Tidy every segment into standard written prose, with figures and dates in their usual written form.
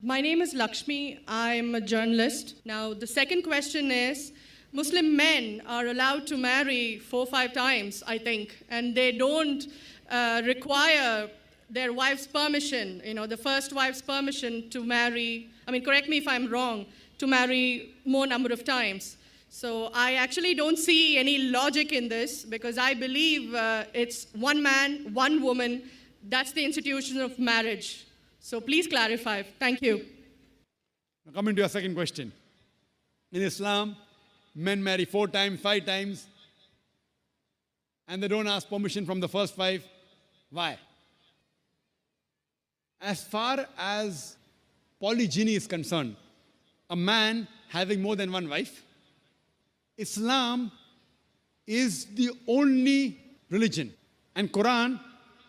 My name is Lakshmi. I'm a journalist. Now, the second question is Muslim men are allowed to marry 4 or 5 times, I think, and they don't require their wife's permission, the first wife's permission to marry. I mean, correct me if I'm wrong, to marry more number of times. So I actually don't see any logic in this because I believe it's one man, one woman. That's the institution of marriage. So please clarify. Thank you. Now coming to your second question. In Islam, men marry 4 times, 5 times, and they don't ask permission from the first 5. Why? As far as polygyny is concerned, a man having more than one wife, Islam is the only religion, and Quran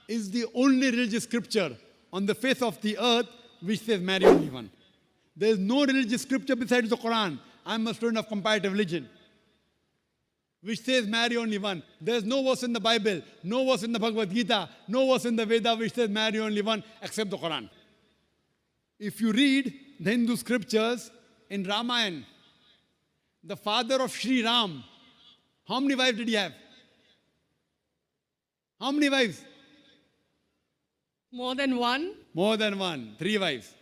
is the only religious scripture on the face of the earth which says marry only one. There is no religious scripture besides the Quran. I'm a student of comparative religion, which says marry only one. There is no verse in the Bible, no verse in the Bhagavad Gita, no verse in the Veda which says marry only one except the Quran. If you read the Hindu scriptures in Ramayana, the father of Sri Ram, how many wives did he have? How many wives? More than one? More than one. 3 wives.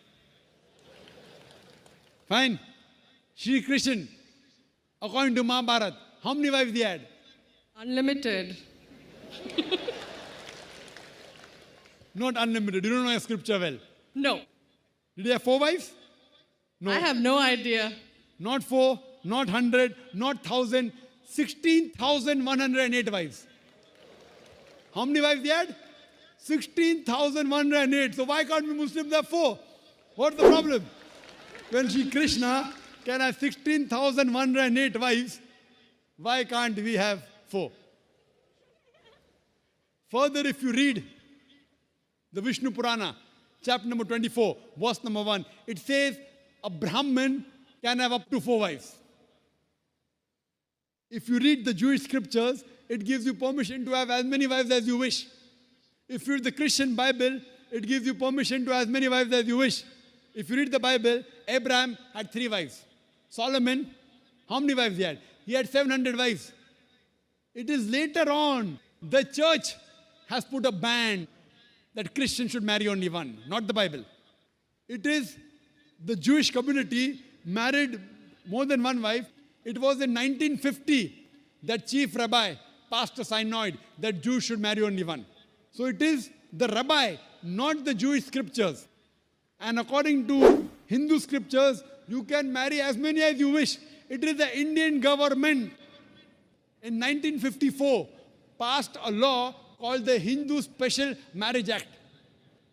Fine. Shri Krishna, according to Mahabharata, how many wives he had? Unlimited. Not unlimited. You don't know your scripture well. No. Did he have 4 wives? No. I have no idea. Not 4, not 100, not 1,000, 16,108 wives. How many wives he had? 16,108. So why can't we Muslims have 4? What's the problem? When Shri Krishna can have 16,108 wives, why can't we have 4? Further, if you read the Vishnu Purana, chapter number 24, verse number 1, it says a Brahmin can have up to 4 wives. If you read the Jewish scriptures, it gives you permission to have as many wives as you wish. If you read the Christian Bible, it gives you permission to have as many wives as you wish. If you read the Bible, Abraham had 3 wives. Solomon, how many wives he had? He had 700 wives. It is later on, the church has put a ban that Christians should marry only one, not the Bible. It is the Jewish community married more than one wife. It was in 1950 that chief rabbi passed a synod that Jews should marry only one. So it is the rabbi, not the Jewish scriptures. And according to Hindu scriptures, you can marry as many as you wish. It is the Indian government in 1954 passed a law called the Hindu Special Marriage Act.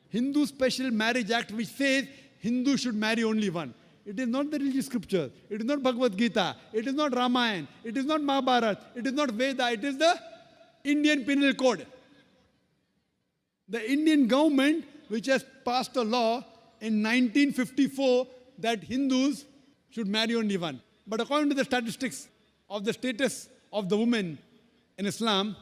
Hindu Special Marriage Act, which says Hindus should marry only one. It is not the religious scripture. It is not Bhagavad Gita. It is not Ramayana. It is not Mahabharata. It is not Veda. It is the Indian Penal Code. The Indian government, which has passed a law in 1954 that Hindus should marry only one. But according to the statistics of the status of the women in Islam,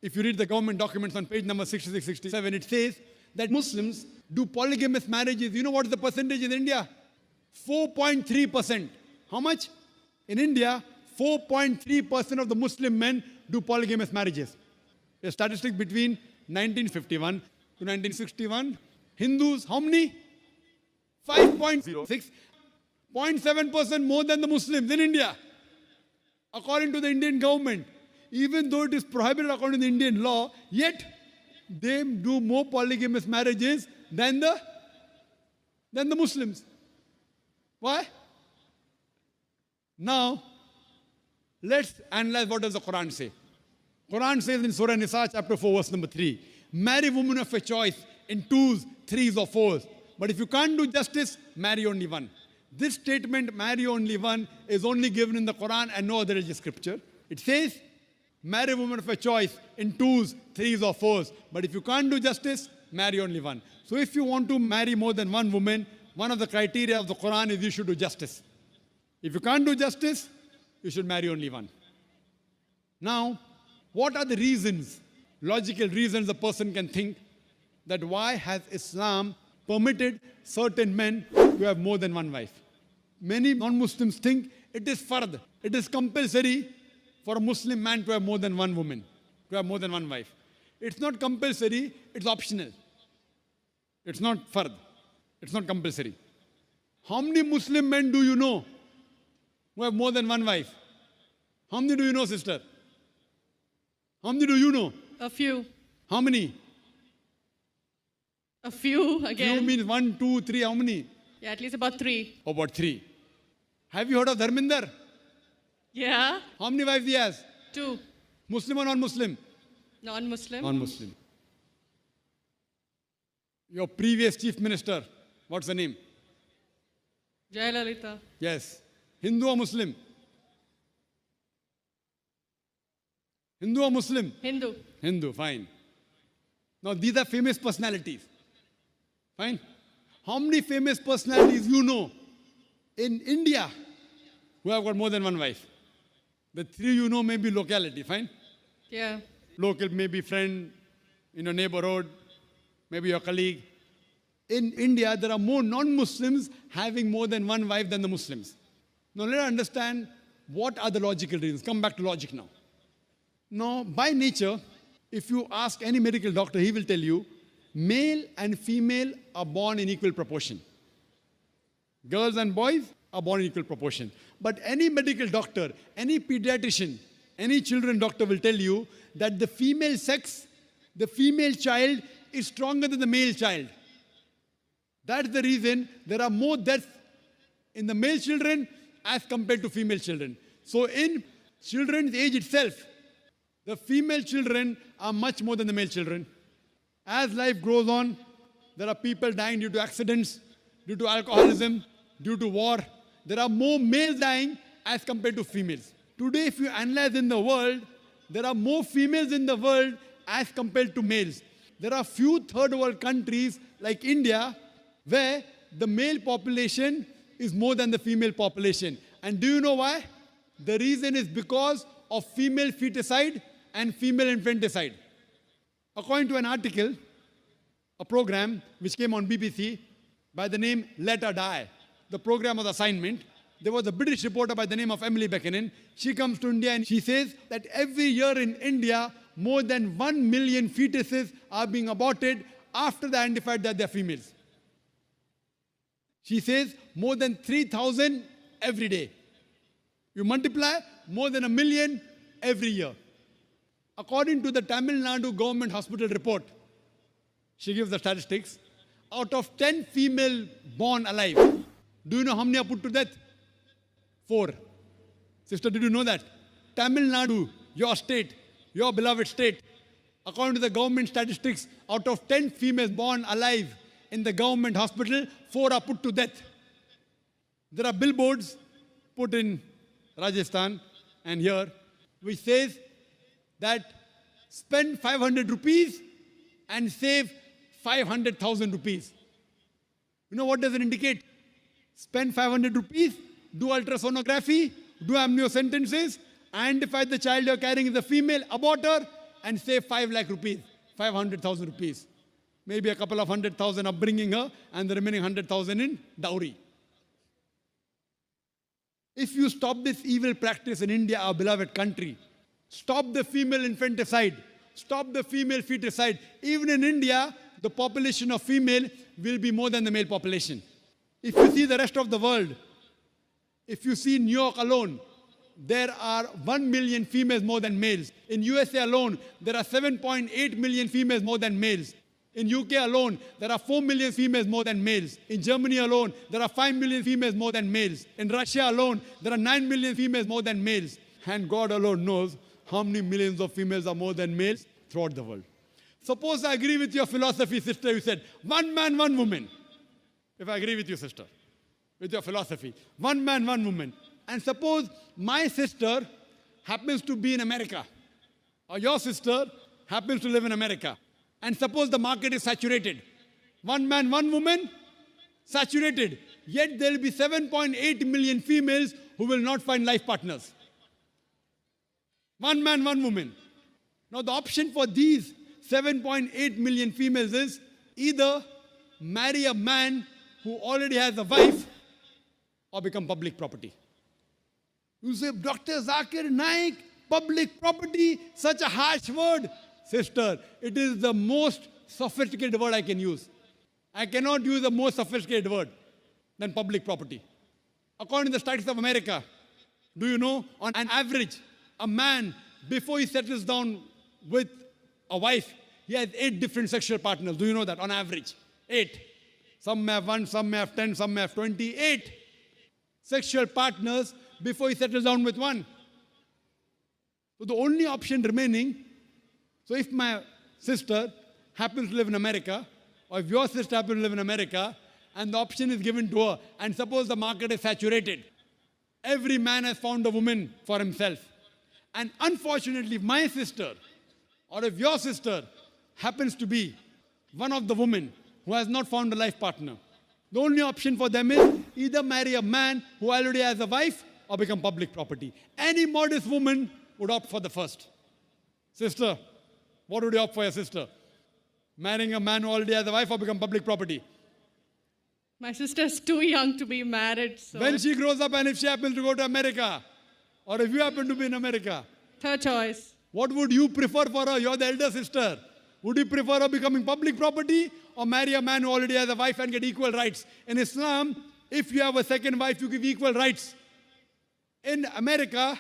if you read the government documents on page number 66, 67, it says that Muslims do polygamous marriages. You know what is the percentage in India? 4.3%. How much? In India, 4.3% of the Muslim men do polygamous marriages. A statistic between 1951 to 1961. Hindus, how many? 5.06. 0.7% more than the Muslims in India. According to the Indian government, even though it is prohibited according to the Indian law, yet they do more polygamous marriages than the Muslims. Why? Now, let's analyze what does the Quran say. Quran says in Surah Nisa, chapter 4, verse number 3, marry women of your choice in 2s, 3s or 4s. But if you can't do justice, marry only one. This statement, marry only one, is only given in the Quran and no other religious scripture. It says, marry women of your choice in 2s, 3s or 4s. But if you can't do justice, marry only one. So if you want to marry more than one woman, one of the criteria of the Quran is you should do justice. If you can't do justice, you should marry only one. Now, what are the reasons, logical reasons a person can think that why has Islam permitted certain men to have more than one wife. Many non-Muslims think it is fard. It is compulsory for a Muslim man to have more than one woman, to have more than one wife. It's not compulsory, it's optional. It's not fard. It's not compulsory. How many Muslim men do you know who have more than one wife? How many do you know, sister? How many do you know? A few. How many? A few again. Few means 1, 2, 3. How many? Yeah, at least about 3. About 3. Have you heard of Dharminder? Yeah. How many wives he has? 2. Muslim or non-Muslim? Non-Muslim. Non-Muslim. Your previous chief minister, what's the name? Jayalalitha. Yes. Hindu or Muslim? Hindu or Muslim? Hindu. Hindu, fine. Now these are famous personalities. Fine. How many famous personalities you know in India who have got more than one wife? The 3 you know may be locality, fine? Yeah. Local, maybe friend in your neighborhood, maybe your colleague. In India, there are more non-Muslims having more than one wife than the Muslims. Now let us understand what are the logical reasons. Come back to logic now. Now, by nature, if you ask any medical doctor, he will tell you, male and female are born in equal proportion. Girls and boys are born in equal proportion. But any medical doctor, any pediatrician, any children doctor will tell you that the female sex, the female child is stronger than the male child. That's the reason there are more deaths in the male children as compared to female children. So in children's age itself, the female children are much more than the male children. As life goes on, there are people dying due to accidents, due to alcoholism, due to war. There are more males dying as compared to females. Today, if you analyze in the world, there are more females in the world as compared to males. There are few third world countries like India where the male population is more than the female population. And do you know why? The reason is because of female feticide and female infanticide. According to an article, a program which came on BBC by the name Let Her Die, the program was assignment. There was a British reporter by the name of Emily Buchanan. She comes to India and she says that every year in India, more than 1 million fetuses are being aborted after they identified that they are females. She says more than 3,000 every day. You multiply, more than 1 million every year. According to the Tamil Nadu government hospital report, she gives the statistics, out of 10 female born alive, do you know how many are put to death? 4. Sister, did you know that? Tamil Nadu, your state, your beloved state, according to the government statistics, out of 10 females born alive in the government hospital, 4 are put to death. There are billboards put in Rajasthan and here, which says that spend 500 rupees and save 500,000 rupees. You know what does it indicate? Spend 500 rupees, do ultrasonography, do amniocentesis, identify the child you're carrying is a female, abort her, and save 5 lakh rupees, 500,000 rupees. Maybe a couple of 100,000 upbringing her, and the remaining 100,000 in dowry. If you stop this evil practice in India, our beloved country, stop the female infanticide, stop the female feticide. Even in India, the population of female will be more than the male population. If you see the rest of the world, if you see New York alone, there are 1 million females more than males. In USA alone, there are 7.8 million females more than males. In UK alone, there are 4 million females more than males. In Germany alone, there are 5 million females more than males. In Russia alone, there are 9 million females more than males. And God alone knows how many millions of females are more than males throughout the world. Suppose I agree with your philosophy, sister, you said, 1 man, 1 woman. If I agree with you, sister, with your philosophy, 1 man, 1 woman. And suppose my sister happens to be in America, or your sister happens to live in America. And suppose the market is saturated. 1 man, 1 woman, saturated. Yet there will be 7.8 million females who will not find life partners. 1 man, 1 woman. Now the option for these 7.8 million females is either marry a man who already has a wife or become public property? You say, Dr. Zakir Naik, public property, such a harsh word. Sister, it is the most sophisticated word I can use. I cannot use a more sophisticated word than public property. According to the Statistics of America, do you know, on an average, a man, before he settles down with a wife, he has 8 different sexual partners. Do you know that? On average, 8. Some may have 1, some may have 10, some may have 20. 8 sexual partners before he settles down with one. So the only option remaining, so if my sister happens to live in America, or if your sister happens to live in America, and the option is given to her, and suppose the market is saturated, every man has found a woman for himself. And unfortunately, if my sister, or if your sister happens to be one of the women who has not found a life partner, the only option for them is either marry a man who already has a wife or become public property. Any modest woman would opt for the first. Sister, what would you opt for your sister? Marrying a man who already has a wife or become public property? My sister's too young to be married, so When she grows up and if she happens to go to America, or if you happen to be in America, third choice. what would you prefer for her? You're the elder sister. Would you prefer her becoming public property or marry a man who already has a wife and get equal rights? In Islam, if you have a second wife, you give equal rights. In America,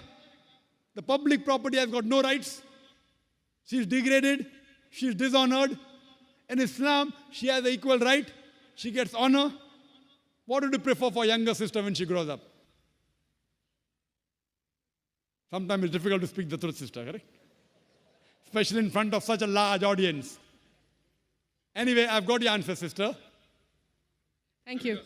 the public property has got no rights. She's degraded. She's dishonored. In Islam, she has an equal right. She gets honor. What would you prefer for younger sister when she grows up? Sometimes it's difficult to speak the truth, sister, correct? Especially in front of such a large audience. Anyway, I've got your answer, sister. Thank you.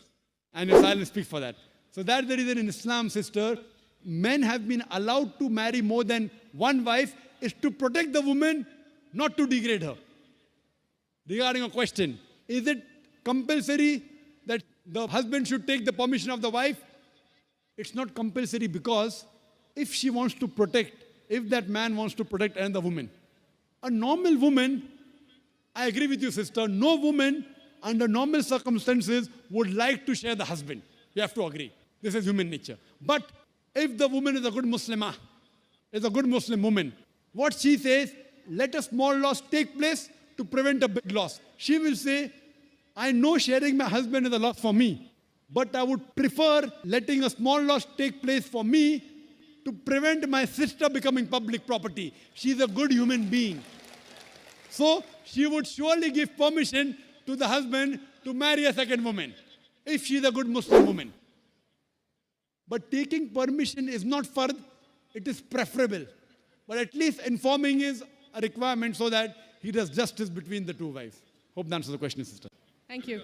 And your silence speaks for that. So that's the reason in Islam, sister, men have been allowed to marry more than one wife is to protect the woman, not to degrade her. Regarding a question, is it compulsory that the husband should take the permission of the wife? It's not compulsory because if she wants to protect, if that man wants to protect another woman, a normal woman, I agree with you, sister, no woman under normal circumstances would like to share the husband. You have to agree. This is human nature. But if the woman is a good Muslimah, is a good Muslim woman, what she says, let a small loss take place to prevent a big loss. She will say, I know sharing my husband is a loss for me, but I would prefer letting a small loss take place for me to prevent my sister becoming public property. She's a good human being. So she would surely give permission to the husband to marry a second woman, if she's a good Muslim woman. But taking permission is not fard, it is preferable. But at least informing is a requirement so that he does justice between the two wives. Hope that answers the question, sister. Thank you.